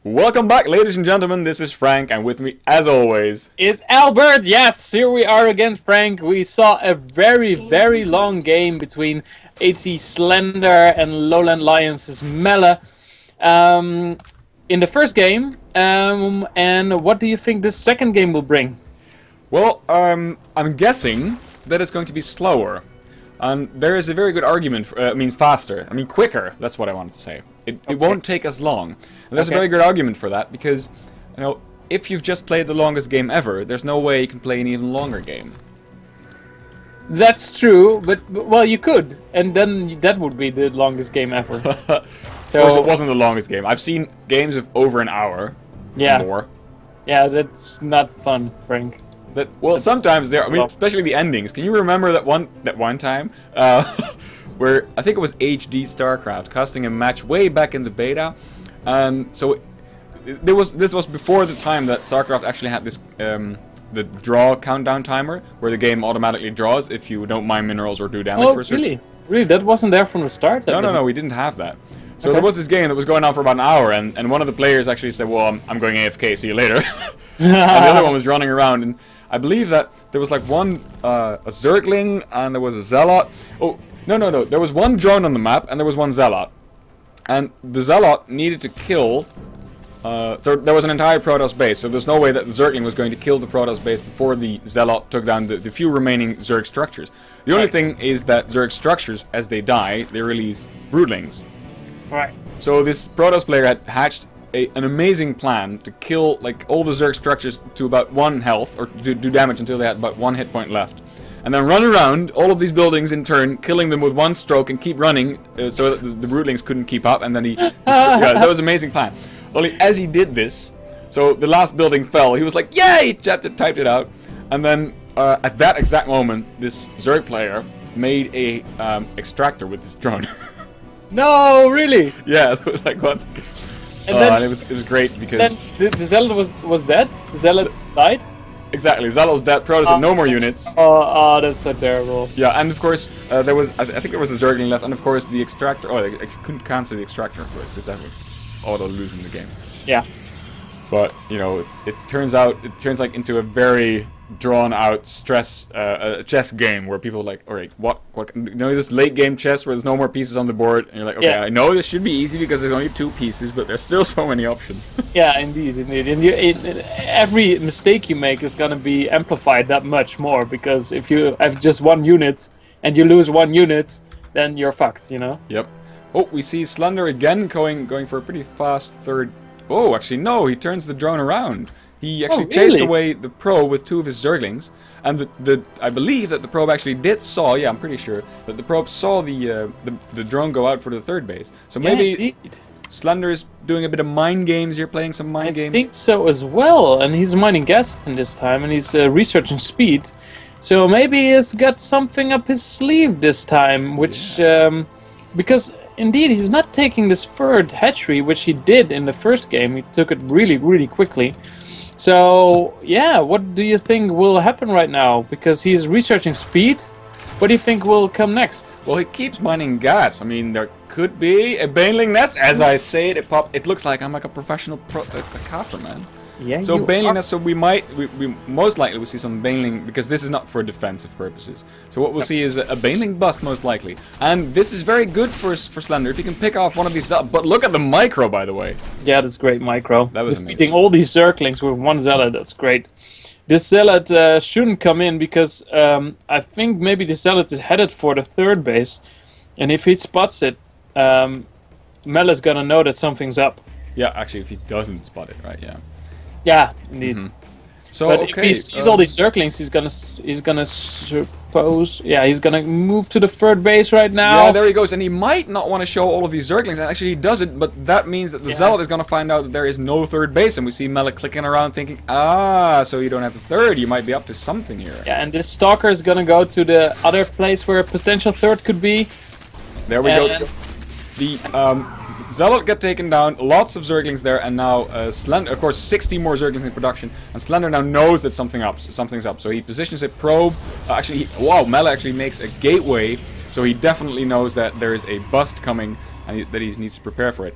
Welcome back, ladies and gentlemen. This is Frank, and with me, as always, is Albert. Yes, here we are again, Frank. We saw a very long game between ATSlender and Lowland Lions' Melle in the first game. And what do you think this second game will bring? well, I'm guessing that it's going to be slower. And there is a very good argument for, faster. Quicker. That's what I wanted to say. It won't take as long. And there's a very good argument for that because, you know, if you've just played the longest game ever, there's no way you can play an even longer game. That's true, but well, you could, and then that would be the longest game ever. So, of course, it wasn't the longest game. I've seen games of over an hour. Yeah. Or more. Yeah, that's not fun, Frank. Well, sometimes there. Especially the endings. Can you remember that one time where I think it was HD StarCraft casting a match way back in the beta, and so this was before the time that StarCraft actually had this the draw countdown timer where the game automatically draws if you don't mine minerals or do damage for a certain. Really, that wasn't there from the start. No, we didn't have that. So there was this game that was going on for about an hour, and one of the players actually said, "Well, I'm going AFK. See you later." And the other one was running around, and I believe that there was like one a Zergling and there was a Zealot. Oh, no. There was one drone on the map and there was one Zealot. And the Zealot needed to kill... so there was an entire Protoss base, so there's no way that the Zergling was going to kill the Protoss base before the Zealot took down the few remaining Zerg structures. The only thing is that Zerg structures, as they die, they release Broodlings. Right. So this Protoss player had hatched an amazing plan to kill like all the Zerg structures to about 1 health, or to do damage until they had about 1 hit point left, and then run around all of these buildings in turn, killing them with 1 stroke and keep running so that the Broodlings couldn't keep up, and then he yeah, that was an amazing plan. Only as he did this, so the last building fell, he was like, yay! Typed it out, and then at that exact moment this Zerg player made a extractor with his drone. No, really? Yeah, it was like, what? And it was great because then the Zealot was dead. The Zealot died. Exactly, Zealot was dead. Protoss had no more units. Oh, that's so terrible. Yeah, and of course there was I think there was a Zergling left, and of course the extractor. Oh, I couldn't cancel the extractor, of course, because that would auto losing the game. Yeah. But you know, it turns like into a very drawn out stress chess game where people are like, all right, what you know, this late game chess where there's no more pieces on the board, and you're like, okay, yeah. I know this should be easy because there's only 2 pieces, but there's still so many options. Yeah, indeed. And every mistake you make is gonna be amplified that much more, because if you have just 1 unit and you lose 1 unit, then you're fucked, you know. Yep. Oh, we see Slender again going for a pretty fast third. Oh, actually no, he turns the drone around. He actually chased away the probe with 2 of his Zerglings, and I believe that the probe actually yeah, I'm pretty sure that the probe saw the drone go out for the 3rd base. So maybe Slender is doing a bit of mind games here, playing some mind games. I think so as well, and he's mining gas in this time, and he's researching speed. So maybe he's got something up his sleeve this time, which because indeed he's not taking this 3rd hatchery, which he did in the first game. He took it really quickly. So, yeah, what do you think will happen right now? Because he's researching speed. What do you think will come next? Well, he keeps mining gas. I mean, there could be a Baneling nest. As I say it, it looks like I'm like a professional caster, man. Yeah, so Baneling nest, so we most likely will see some Baneling, because this is not for defensive purposes. So what we'll see is a Baneling bust, most likely. And this is very good for Slender, if you can pick off one of these up. But look at the micro, by the way. Yeah, that's great micro. That was defeating all these Zerglings with 1 Zealot, that's great. This Zealot shouldn't come in, because I think maybe the Zealot is headed for the 3rd base. And if he spots it, Melle is gonna know that something's up. Yeah, actually, if he doesn't spot it, right, yeah. Yeah, indeed. So but if he sees all these Zerglings, he's gonna suppose, yeah, he's gonna move to the 3rd base right now. Yeah, there he goes, and he might not want to show all of these Zerglings, and actually he doesn't, but that means that the Zealot is gonna find out that there is no 3rd base, and we see Melle clicking around thinking, so you don't have the 3rd, you might be up to something here. Yeah, and this Stalker is gonna go to the other place where a potential 3rd could be. There we go. The Zealot get taken down, lots of Zerglings there, and now Slender, of course, 60 more Zerglings in production, and Slender now knows that something's up. So he positions a probe. Melle actually makes a gateway, so he definitely knows that there is a bust coming. and that he needs to prepare for it.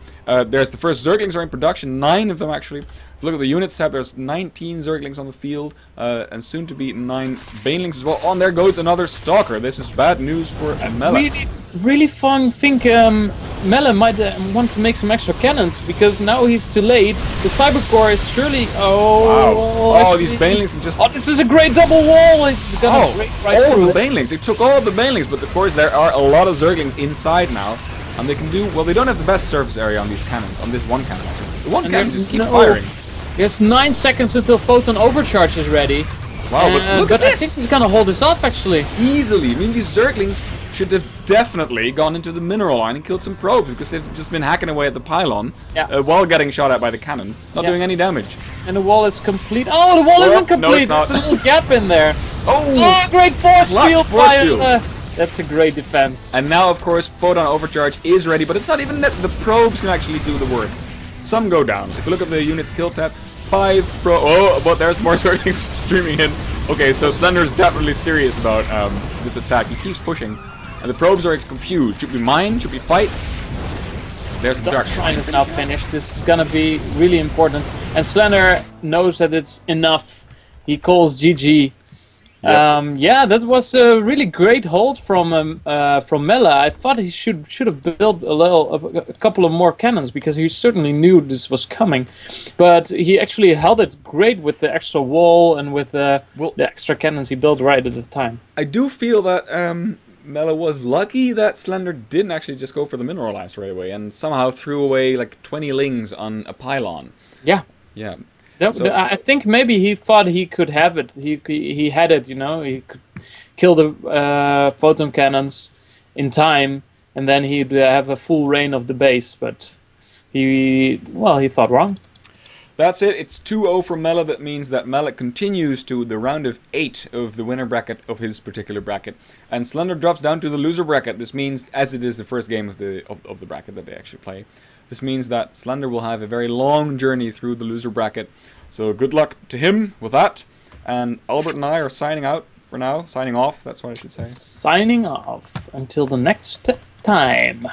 There's the first Zerglings are in production, 9 of them actually. If you look at the units tab, there's 19 Zerglings on the field, and soon to be 9 Banelings as well. Oh, and there goes another Stalker. This is bad news for Melle. Really fun. Think Melle might want to make some extra cannons, because now he's too late. The Cyber Core is surely... Oh, wow. Oh, these Banelings are just... Oh, this is a great double wall. It's gonna break right through. All the Banelings. It took all the Banelings, but of course there are a lot of Zerglings inside now. And they can do... Well, they don't have the best surface area on these cannons, on this one cannon. The one cannon just keeps firing. There's 9 seconds until Photon Overcharge is ready. Wow, but look at this! I think he's gonna hold this off, actually. Easily. I mean, these Zerglings should have definitely gone into the mineral line and killed some probes, because they've just been hacking away at the pylon while getting shot at by the cannon, not doing any damage. And the wall is complete. Oh, the wall isn't complete! No, it's not. There's a little gap in there. Oh, great force field by... That's a great defense. And now, of course, Photon Overcharge is ready, but it's not even that the probes can actually do the work. Some go down. If you look at the unit's kill tab, 5 pro... Oh, but there's more Zerglings streaming in. Okay, so Slender's definitely serious about this attack. He keeps pushing. And the probes are confused. Should we mine? Should we fight? There's the Dark Shrine is now finished. This is gonna be really important. And Slender knows that it's enough. He calls GG. Yep. Yeah, that was a really great hold from Melle. I thought he should have built a couple of more cannons, because he certainly knew this was coming. But he actually held it great with the extra wall and with the extra cannons he built right at the time. I do feel that Melle was lucky that Slender didn't actually just go for the mineral lines right away and somehow threw away like 20 lings on a pylon. Yeah. Yeah. So, I think maybe he thought he could have it. He had it, you know. He could kill the photon cannons in time, and then he'd have a full reign of the base. But he thought wrong. That's it. It's 2-0 for Melle. That means that Melle continues to the round of 8 of the winner bracket of his particular bracket, and Slender drops down to the loser bracket. This means, as it is the first game of the bracket that they actually play, this means that Slender will have a very long journey through the loser bracket. So good luck to him with that. And Albert and I are signing out for now. Signing off, that's what I should say. Signing off until the next time.